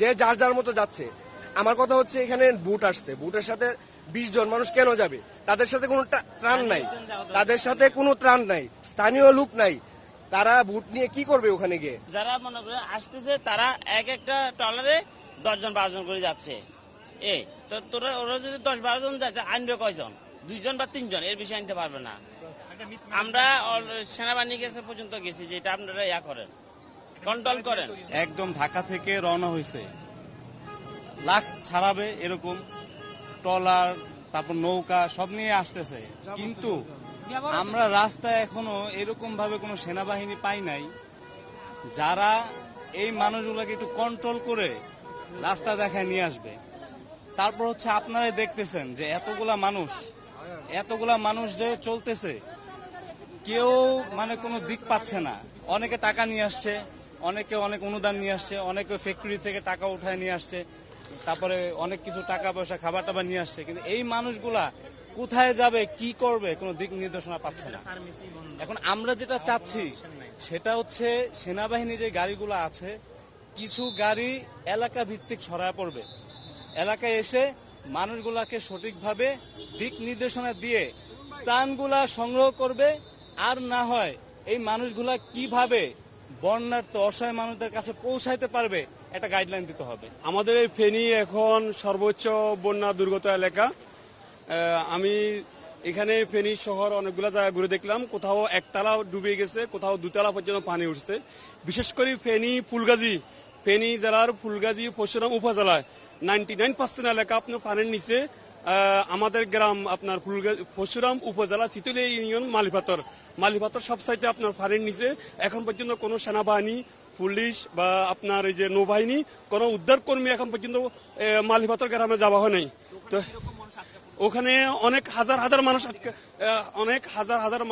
যে যার যার মতো যাচ্ছে। আমার কথা হচ্ছে এখানে বুট আসছে, বুটের সাথে 20 জন মানুষ কেন যাবে? তাদের সাথে কোনো ত্রাণ নাই, তাদের সাথে কোনো ত্রাণ নাই, স্থানীয় লোক নাই। তারা বুট নিয়ে কি করবে ওখানে গিয়ে? যারা মনে করে আসতেছে তারা এক একটা ট্রলারে 10 জন 12 জন করে যাচ্ছে। তো তোরা ওরা যদি 10-12 জন যাচ্ছে, আনবে কয়জন? 2 জন বা 3 জন, এর বেশি আনতে পারবে না। আমরা সেনাবাহিনীর কাছে পর্যন্ত গেছি যে এটা আপনারা করেন, কন্ট্রোল করেন। একদম ঢাকা থেকে রওনা হয়েছে, লাখ ছাড়াবে এরকম ট্রলার, তারপর নৌকা সব নিয়ে আসতেছে, কিন্তু আমরা রাস্তায় এখনো এরকম ভাবে কোনো সেনাবাহিনী পাই নাই যারা এই মানুষগুলোকে একটু কন্ট্রোল করে রাস্তা দেখায় নিয়ে আসবে। তারপর হচ্ছে আপনারাই দেখতেছেন যে এতগুলা মানুষ যে চলতেছে, কেউ মানে কোনো দিক পাচ্ছে না। অনেকে টাকা নিয়ে আসছে, অনেকে অনেক অনুদান নিয়ে আসছে, অনেকে ফ্যাক্টরি থেকে টাকা উঠায় নিয়ে আসছে, তারপরে অনেক কিছু টাকা পয়সা খাবার টাবার নিয়ে আসছে, কিন্তু এই মানুষগুলা কোথায় যাবে, কি করবে, কোনো দিক নির্দেশনা পাচ্ছে না। এখন আমরা যেটা চাচ্ছি সেটা হচ্ছে সেনাবাহিনী যে গাড়িগুলো আছে, কিছু গাড়ি এলাকা ভিত্তিক ছড়ায় পড়বে, এলাকায় এসে মানুষগুলাকে সঠিকভাবে দিক নির্দেশনা দিয়ে ত্রাণগুলা সংগ্রহ করবে। আর না হয় এই মানুষগুলা কিভাবে বন্যার্ত অসহায় মানুষদের কাছে পৌঁছাইতে পারবে একটা গাইডলাইন দিতে হবে। আমাদের এই ফেনী এখন সর্বোচ্চ বন্যা দুর্গত এলাকা। আমি এখানে ফেনী শহর অনেকগুলো জায়গা ঘুরে দেখলাম, কোথাও একতলা ডুবে গেছে, কোথাও দুতলা পর্যন্ত পানি উঠছে। বিশেষ করে ফেনী জেলার ফুলগাজী পরশুরাম উপজেলায় 99% এলাকা আপনার পানির নিচে। আমাদের গ্রাম আপনার পরশুরাম উপজেলা চিতুলিয়া ইউনিয়ন মালিপাতর সব সাইডে আপনার পানির নিচে। এখন পর্যন্ত কোনো সেনাবাহিনী, পুলিশ বা আপনার এই যে নৌবাহিনী, কোনো উদ্ধার কর্মী এখন পর্যন্ত মালিপাতর গ্রামে যাওয়া হয় নাই। তো ওখানে অনেক হাজার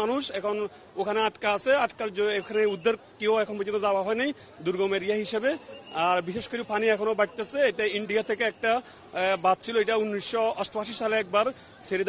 মানুষ এখন ওখানে আটকা আছে। এখানে উদ্ধার কেউ এখন পর্যন্ত যাওয়া হয়নি দুর্গম এরিয়া হিসেবে। আর বিশেষ করে পানি এখনো বাড়তেছে। এটা ইন্ডিয়া থেকে একটা বাদ ছিল, এটা 1988 সালে একবার ছেড়ে